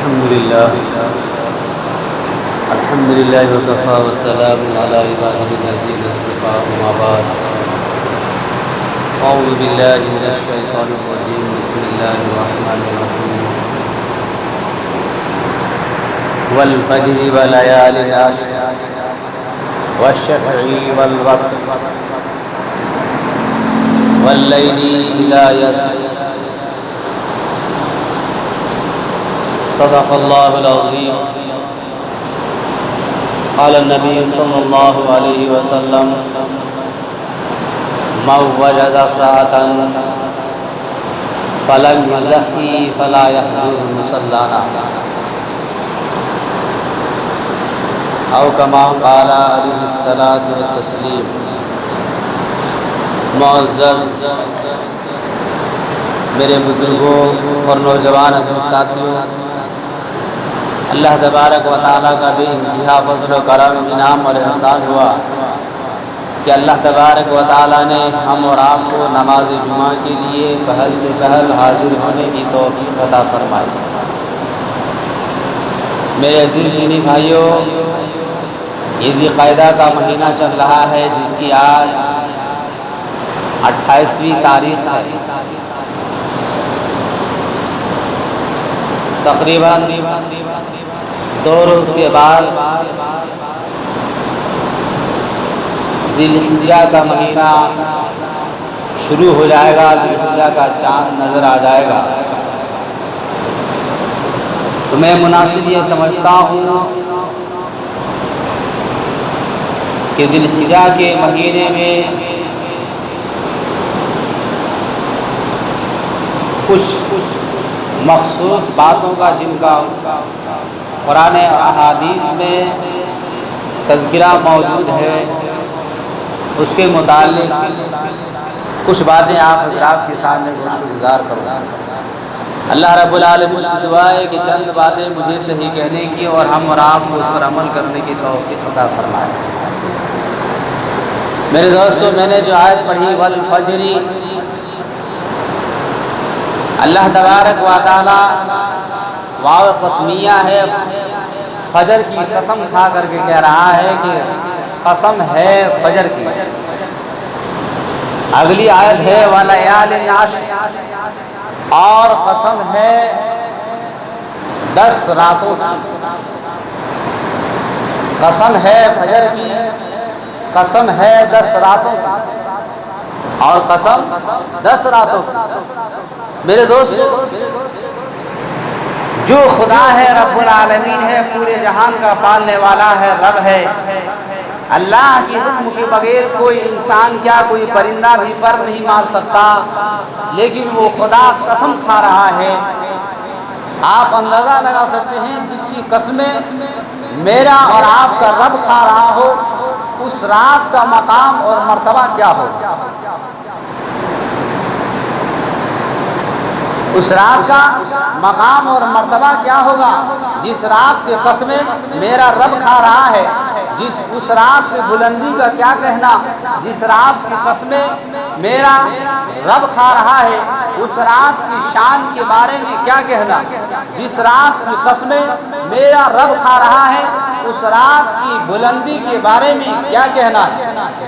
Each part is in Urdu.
الحمد لله وكفى والسلام على عباده الذين اصطفى أما بعد أعوذ بالله من الشيطان الرجيم بسم الله الرحمن الرحيم والفجر وليال عشر والشفع والوتر والليل إذا يسر صدق الله العظيم قال النبي صلى الله عليه وسلم من وجد ساعة فلم يزكي فلا يحضر مصلانا أو كما قال عليه الصلاة والتسليم. معزز میرے بزرگوں اور نوجوان ساتھیوں، اللہ تبارک و تعالیٰ کا بے انتہا فضل و کرم انعام اور احسان ہوا کہ اللہ تبارک و تعالیٰ نے ہم اور آپ کو نماز جمعہ کے لیے پہل سے پہل حاضر ہونے کی توفیق عطا فرمائی. میرے عزیز دینی بھائیوں، یہ ذی القعدہ کا مہینہ چل رہا ہے جس کی آج 28ویں تاریخ ہے. تقریباً 2 روز کے بعد ذی الحجہ کا مہینہ شروع ہو جائے گا، ذی الحجہ کا چاند نظر آ جائے گا. تو میں مناسب یہ سمجھتا ہوں کہ ذی الحجہ کے مہینے میں کچھ مخصوص باتوں کا جن کا قرآن اور احادیث میں تذکرہ موجود ہے، اس کے متعلق کچھ باتیں آپ حضرات کے سامنے گوش گزار کروں. اللہ رب العالمین سے دعا ہے کہ چند باتیں مجھے صحیح کہنے کی اور ہم اور آپ کو اس پر عمل کرنے کی توفیق عطا فرمائے. میرے دوستوں، میں نے جو آیت پڑھی والفجر، اللہ تبارک و تعالی واو قسمیہ ہے، فجر کی قسم کھا کر کے کہہ رہا ہے کہ قسم ہے فجر کی. اگلی آیت ہے وَلَيَالٍ عَشْرٍ، اور قسم ہے 10 راتوں کی. قسم ہے فجر کی، قسم ہے 10 راتوں کی، اور قسم 10 راتوں کی. میرے دوستو، جو خدا ہے رب العالمین ہے، پورے جہان کا پالنے والا ہے، رب ہے. اللہ کے حکم کے بغیر کوئی انسان کیا کوئی پرندہ بھی پر نہیں مار سکتا، لیکن وہ خدا قسم کھا رہا ہے. آپ اندازہ لگا سکتے ہیں جس کی قسمیں میرا اور آپ کا رب کھا رہا ہو، اس رات کا مقام اور مرتبہ کیا ہو. اس رات کا مقام اور مرتبہ کیا ہوگا جس رات کے قسمیں میرا رب کھا رہا ہے. اس رات کی بلندی کا کیا کہنا، جس رات کی قسمیں میرا رب کھا رہا ہے. اس رات کی شان کے بارے میں کیا کہنا، جس رات کی قسمیں میرا رب کھا رہا ہے. اس رات کی بلندی کے بارے میں کیا کہنا،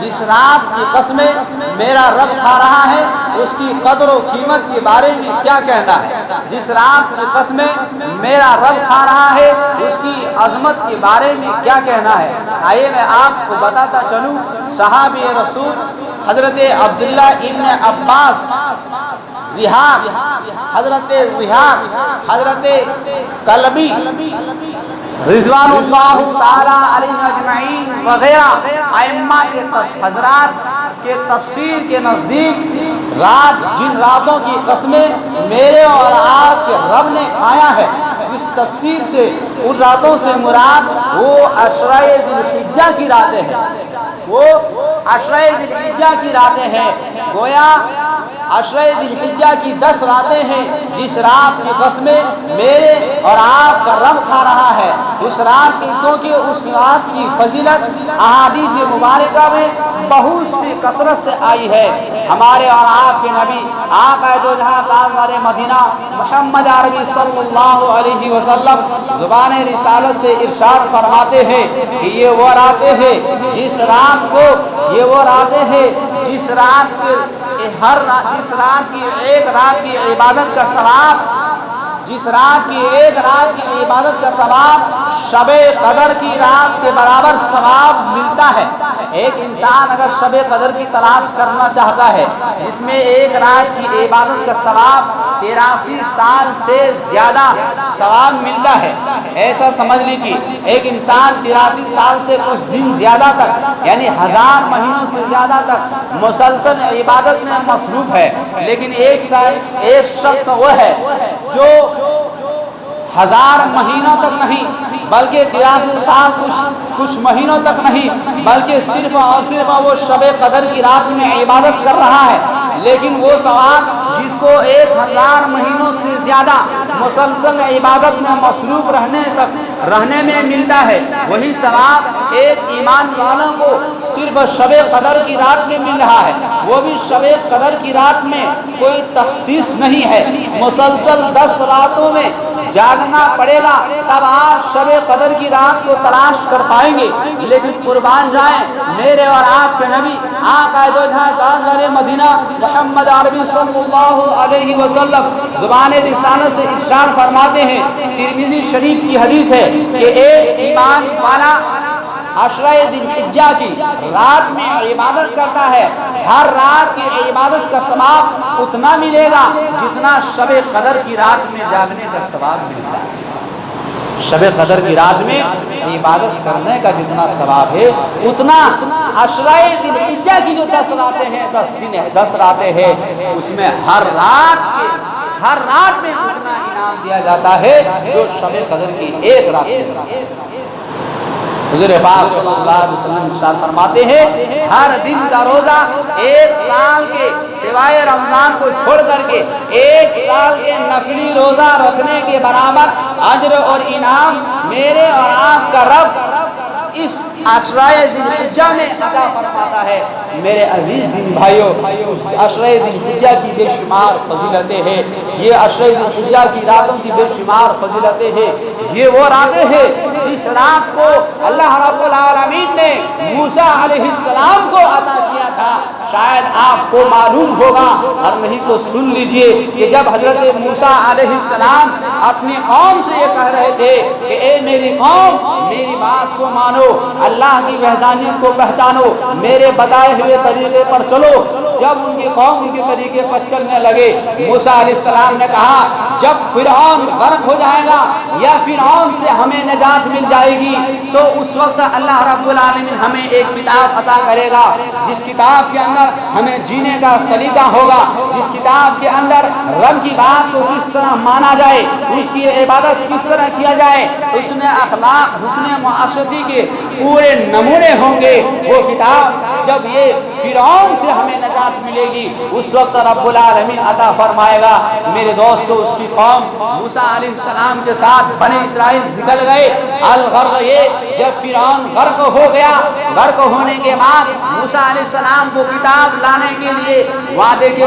جس رات کی قسمیں میرا رب کھا رہا ہے. اس کی قدر و قیمت کے بارے میں کیا کہنا ہے، جس رات کی قسمیں میرا رب کھا رہا ہے. اس کی عظمت کے بارے میں کیا کہنا ہے. آئیے میں آپ کو بتاتا چلوں. صحابی رسول حضرت عبداللہ ابن عباس، زہاق، حضرت زہاق، حضرت کلبی رضوان اللہ تعالی علیہ اجمعین وغیرہ ائمہ کے حضرات کے تفسیر کے نزدیک جن راتوں کی قسمیں میرے اور آپ کے رب نے کھایا ہے، اس تفسیر سے ان راتوں سے مراد وہ عشرہ ذی الحجہ کی راتیں ہیں. وہ عشرہ ذی الحجہ کی راتیں ہیں. گویا عشرہ ذی الحجہ کی 10 راتیں ہیں جس رات کی قسمیں میرے اور آپ کا رب کھا رہا ہے. اس رات کی، کیونکہ اس رات کی فضیلت احادیث مبارکہ میں بہت سی کثرت سے آئی ہے۔ ہمارے اور آپ کے نبی آقا دو جہاں تاجدار مدینہ محمد عربی صلی اللہ علیہ وسلم زبان رسالت سے ارشاد فرماتے ہیں کہ یہ وہ راتیں ہیں جس رات کو جس رات کی ایک رات کی عبادت کا ثواب شب قدر کی رات کے برابر ثواب ملتا ہے۔ ایک انسان اگر شب قدر کی تلاش کرنا چاہتا ہے جس میں ایک رات کی عبادت کا ثواب 83 سال سے زیادہ ثواب ملتا ہے، ایسا سمجھ لیجیے ایک انسان 83 سال سے کچھ دن زیادہ تک یعنی 1000 مہینوں سے زیادہ تک مسلسل عبادت میں مصروف ہے، لیکن ایک شخص وہ ہے جو 1000 مہینوں تک نہیں بلکہ 83 سال کچھ مہینوں تک نہیں بلکہ صرف اور صرف وہ شب قدر کی رات میں عبادت کر رہا ہے، لیکن وہ ثواب جس کو 1000 مہینوں سے زیادہ مسلسل عبادت میں مصروف رہنے میں ملتا ہے، وہی ثواب ایک ایمان والوں کو صرف شب قدر کی رات میں مل رہا ہے۔ وہ بھی شب قدر کی رات میں کوئی تخصیص نہیں ہے، مسلسل 10 راتوں میں جاگنا پڑے گا تب آپ شب قدر کی رات کو تلاش کر پائیں گے۔ لیکن قربان جائیں میرے اور آپ کے نبی آقا دو جہاں تاجدار مدینہ محمد عربی صلی اللہ علیہ وسلم زبان رسالت سے ارشاد فرماتے ہیں، ترمذی شریف کی حدیث ہے کہ ایک ایمان والا عشرہ ذی الحجہ کی رات میں عبادت کرتا ہے، ہر رات کی عبادت کا ثواب اتنا ملے گا جتنا شب قدر کی رات میں جاگنے کا ثواب ملتا ہے۔ شب قدر کی رات میں عبادت کرنے کا جتنا ثواب ہے اتنا عشرہ ذی الحجہ کی جو 10 راتیں ہیں 10 راتیں ہیں اس میں ہر رات میں اتنا انعام دیا جاتا ہے جو شب قدر کی ایک رات میں۔ حضور پاک صلی اللہ علیہ وسلم ارشاد فرماتے ہیں ہر دن کا روزہ ایک سال کے سوائے رمضان کو چھوڑ کر کے ایک سال کے نفلی روزہ رکھنے کے برابر اجر اور انعام میرے اور آپ کا رب اس عشرہ ذی الحجہ میں عطا فرماتا ہے۔ میرے عزیز دین بھائیوں، عشرہ ذی الحجہ کی بے شمار فضیلتیں ہیں، یہ عشرہ ذی الحجہ کی راتوں کی بے شمار فضیلتیں ہیں۔ یہ وہ راتیں ہیں جس رات کو اللہ رب العالمین نے موسیٰ علیہ السلام کو عطا کیا تھا۔ شاید آپ کو معلوم ہوگا اور نہیں تو سن لیجئے کہ جب حضرت موسیٰ علیہ السلام اپنی قوم سے یہ کہہ رہے تھے کہ اے میری قوم میری بات کو مانو، اللہ کی وحدانیت کو پہچانو، میرے بتائے ہوئے طریقے پر چلو، جب ان کی قوم ان کے طریقے پر چلنے لگے موسیٰ علیہ السلام نے کہا جب فرعون غرق ہو جائے گا یا فرعون سے ہمیں نجات مل جائے گی تو اس وقت اللہ رب العالمین ہمیں ایک کتاب عطا کرے گا جس کتاب کے اندر ہمیں جینے کا سلیقہ ہوگا، جس کتاب کے اندر رب کی بات کو کس طرح مانا جائے، اس کی عبادت کس طرح کیا جائے، اس میں اخلاق حسن معاشرتی کے پورے نمونے ہوں گے۔ وہ کتاب جب یہ فرعون سے ہمیں نجات ملے گی اس وقت رب العالمین عطا فرمائے گا۔ میرے دوستو اس کی قوم موسیٰ علیہ السلام کے ساتھ بنی اسرائیل نکل گئے الغرق، یہ جب فرعون غرق ہو گیا، غرق ہونے کے بعد موسیٰ علیہ السلام کو کتاب لانے کے لیے وعدے کے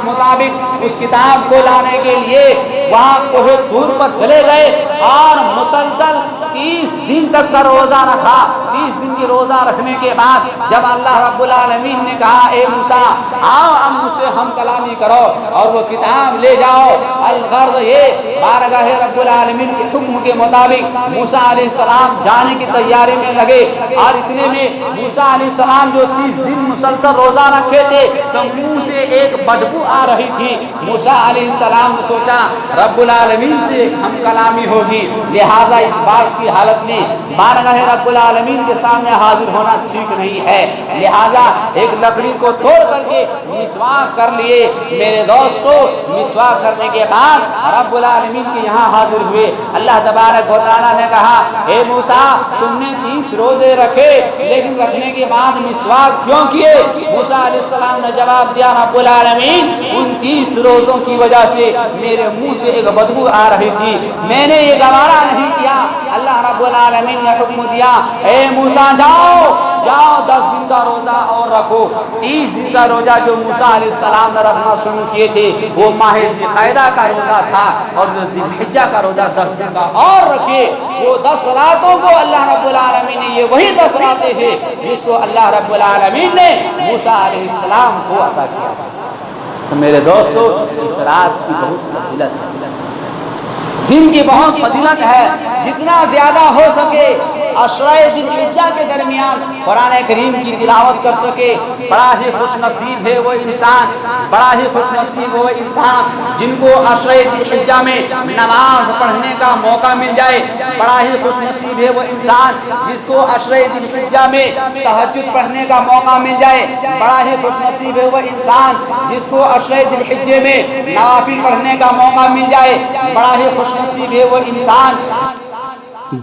مطابق اس کتاب کو لانے کے لیے وہاں کوہ طور پر چلے گئے اور مسلسل 30 دن تک کا روزہ رکھا۔ 30 دن کی روزہ رکھنے کے بعد جب اللہ رب العالمین نے کہا اے موسیٰ آؤ اب مجھ سے ہم کلامی کرو اور وہ کتاب لے جاؤ الغرض یہ بارگاہ رب العالمین کے حکم کے مطابق موسیٰ علیہ السلام جانے کی تیاری میں لگے اور اتنے میں موسیٰ علیہ السلام جو 30 دن مسلسل روزہ رکھے تھے تو منہ سے ایک بدبو آ رہی تھی۔ موسیٰ علیہ السلام نے سوچا رب العالمین سے ہم کلامی ہوگی، لہٰذا اس بات کی حالت میں بارگاہ رب العالمین کے سامنے حاضر ہونا ٹھیک نہیں ہے، لہٰذا ایک لکڑی کو توڑ کر کے مسواک کر لیے۔ میرے دوستو مسواک کرنے کے بعد رب العالمین کے یہاں حاضر ہوئے۔ اللہ تبارک و تعالیٰ نے کہا اے موسیٰ تم نے 30 روزے رکھے لیکن رکھنے کے بعد مسواک کیوں کیے؟ موسیٰ علیہ السلام نے جواب دیا رب العالمین ان 30 روزوں کی وجہ سے میرے منہ سے ایک بدبو آ رہی تھی، میں نے یہ گوارا نہیں کیا۔ اللہ رب العالمین نے حکم دیا اے موسیٰ جاؤ جاؤ 10 دن کا روزہ اور رکھو. 30 دن کا روزہ جو موسیٰ علیہ السلام نے رکھنا شروع کیے تھے وہ ماہ ذوالقعدہ کا روزہ تھا, اور جو ذی الحجہ کا روزہ 10 دن کا اور رکھے. وہ 10 راتوں کو اللہ رب العالمین نے, یہ وہی 10 راتیں ہیں جس کو اللہ رب العالمین نے موسیٰ علیہ السلام کو عطا کیا. تو میرے دوستو, اس رات کی بہت فضیلت ہے, دن کی بہت فضیلت ہے. جتنا زیادہ ہو سکے عشرہ ذی الحجہ کے درمیان قرآن کریم کی تلاوت کر سکے, بڑا ہی خوش نصیب ہے وہ انسان, بڑا ہی خوش نصیب وہ انسان جن کو عشرہ ذی الحجہ میں نماز پڑھنے کا موقع مل جائے. بڑا ہی خوش نصیب ہے وہ انسان جس کو عشرہ ذی الحجہ میں تہجد پڑھنے کا موقع مل جائے. بڑا ہی خوش نصیب ہے وہ انسان جس کو عشرہ ذی الحجہ میں نوافل پڑھنے کا موقع مل جائے. بڑا ہی خوش نصیب ہے وہ انسان,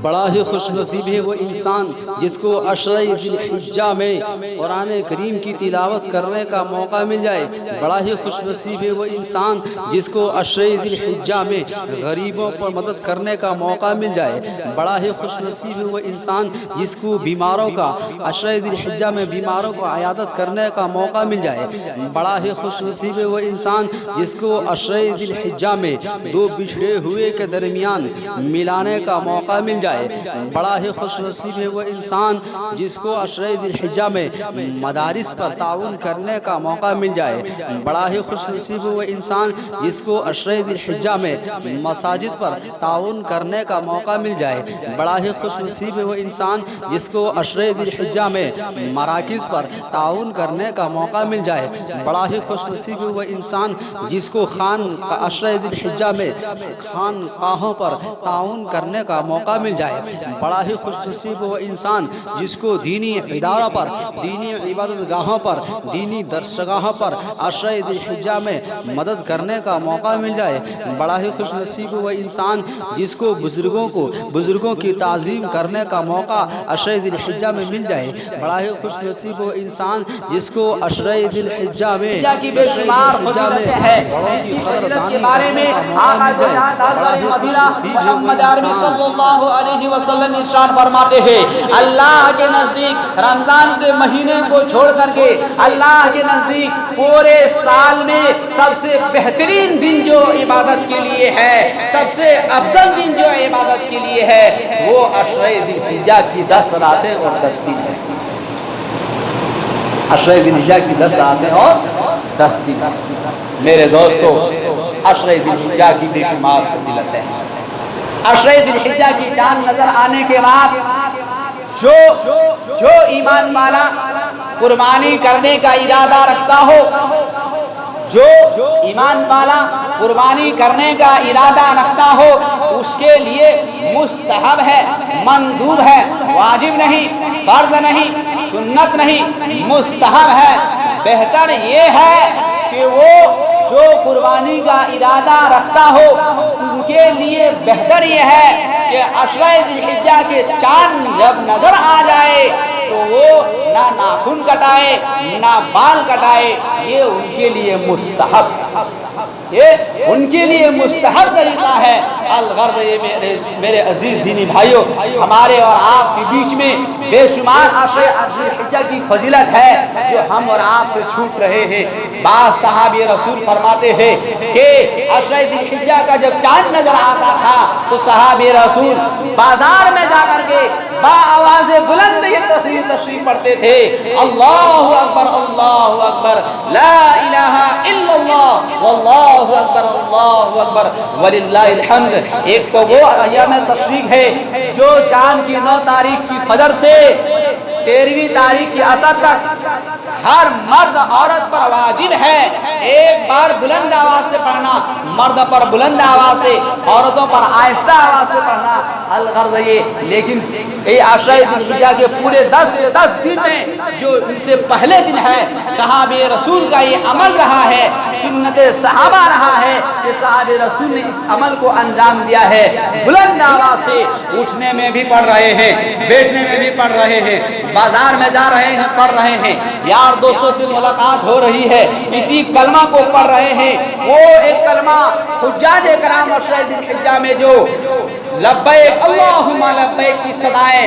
بڑا ہی خوش نصیب ہے وہ انسان جس کو عشرہ ذی الحجہ میں قرآن کریم کی تلاوت کرنے کا موقع مل جائے. بڑا ہی خوش نصیب ہے وہ انسان جس کو عشرہ ذی الحجہ میں غریبوں پر مدد کرنے کا موقع مل جائے. بڑا ہی خوش نصیب ہے وہ انسان جس کو بیماروں کا عشرہ ذی الحجہ میں بیماروں کو عیادت کرنے کا موقع مل جائے. بڑا ہی خوش نصیب ہے وہ انسان جس کو عشرہ ذی الحجہ میں دو بچھڑے ہوئے کے درمیان ملانے کا موقع مل جائے. بڑا ہی خوش نصیب ہے وہ انسان جس کو عشرہ ذی الحجہ میں مدارس پر تعاون کرنے کا موقع مل جائے. بڑا ہی خوش نصیب ہے وہ انسان جس کو عشرہ ذی الحجہ میں مساجد پر تعاون کرنے کا موقع مل جائے. بڑا ہی خوش نصیب ہے وہ انسان جس کو عشرہ ذی الحجہ میں مراکز پر تعاون کرنے کا موقع مل جائے. بڑا ہی خوش نصیب ہے وہ انسان جس کو عشرہ ذی الحجہ میں خانقاہوں پر تعاون کرنے کا موقع مل جائے. بڑا ہی خوش نصیب وہ انسان جس کو دینی اداروں پر, دینی عبادت گاہوں پر, دینی درسگاہوں پر عشرہ ذی الحجہ میں مدد کرنے کا موقع مل جائے. بڑا ہی خوش نصیب وہ انسان جس کو بزرگوں کی تعظیم کرنے کا موقع عشرہ ذی الحجہ میں مل جائے. بڑا ہی خوش نصیب وہ انسان جس کو عشرہ ذی الحجہ میں کی بے شمار فضیلتیں ہیں. اس کی فضیلت کے بارے میں آقا جہاں تاجدار مدینہ محمد عربی صلی اللہ علیہ وسلم ارشاد فرماتے ہیں, اللہ کے نزدیک رمضان کے مہینے کو چھوڑ کر کے اللہ کے نزدیک پورے سال میں سب سے بہترین دن جو عبادت کے لیے ہے, سب سے افضل دن جو عبادت کے لیے ہے, وہ عشرہ ذی الحجہ کی 10 راتیں اور 10 دن ہے. عشرہ ذی الحجہ کی 10 راتیں اور 10 دن. میرے دوستو, عشرہ ذی الحجہ کی بے شمار فضیلت ہے. عشرہ ذی الحجہ کی چاند نظر آنے کے بعد جو ایمان والا قربانی کرنے کا ارادہ رکھتا ہو, جو ایمان والا قربانی کرنے کا ارادہ رکھتا ہو, اس کے لیے مستحب ہے, مندوب ہے, واجب نہیں, فرض نہیں, سنت نہیں, مستحب ہے. بہتر یہ ہے کہ وہ جو قربانی کا ارادہ رکھتا ہو ان کے لیے بہتر یہ ہے کہ عشرہ ذی الحجہ کے چاند جب نظر آ جائے تو وہ نہ ناخن کٹائے نہ بال کٹائے. یہ ان کے لیے مستحب, یہ ان کے لیے مستحب طریقہ ہے. الغرض یہ میرے عزیز دینی بھائیوں, ہمارے اور آپ کے بیچ میں بے شمار عشرہ ذی الحجہ کی فضیلت ہے جو ہم اور آپ سے چھوٹ رہے ہیں. بعض صحابی رسول فرماتے ہیں کہ عشرہ ذی الحجہ کا جب چاند نظر آتا تھا تو صحابی رسول بازار میں جا کر کے با آواز بلند یہ تشریف پڑھتے تھے, اللہ اکبر اللہ اکبر لا الہ الا اللہ واللہ اکبر اللہ اکبر وللہ الحمد. ایک تو وہ ایام تشریق ہے جو چاند کی 9 تاریخ کی فجر سے 13ویں تاریخ کی عصر تک ہر مرد عورت پر واجب ہے ایک بار بلند آواز سے پڑھنا, مرد پر بلند آواز سے, عورتوں پر آہستہ آواز سے پڑھنا. الغرض یہ, لیکن یہ عشرہ ذی الحجہ کے پورے 10 دن میں جو ان سے پہلے دن ہے, صحابہ رسول کا یہ عمل رہا ہے, سنت صحابہ رہا ہے کہ صحابہ رسول نے اس عمل کو انجام دیا ہے. بلند آواز سے اٹھنے میں بھی پڑھ رہے ہیں, بیٹھنے میں بھی پڑھ رہے ہیں, بازار میں جا رہے ہیں پڑھ رہے ہیں, یار دوستوں سے ملاقات ہو رہی ہے اسی کلمہ کو پڑھ رہے ہیں. وہ ایک کلمہ حجاج کرام عشرہ ذی الحجہ میں جو لبیک اللہم لبیک کی صدائیں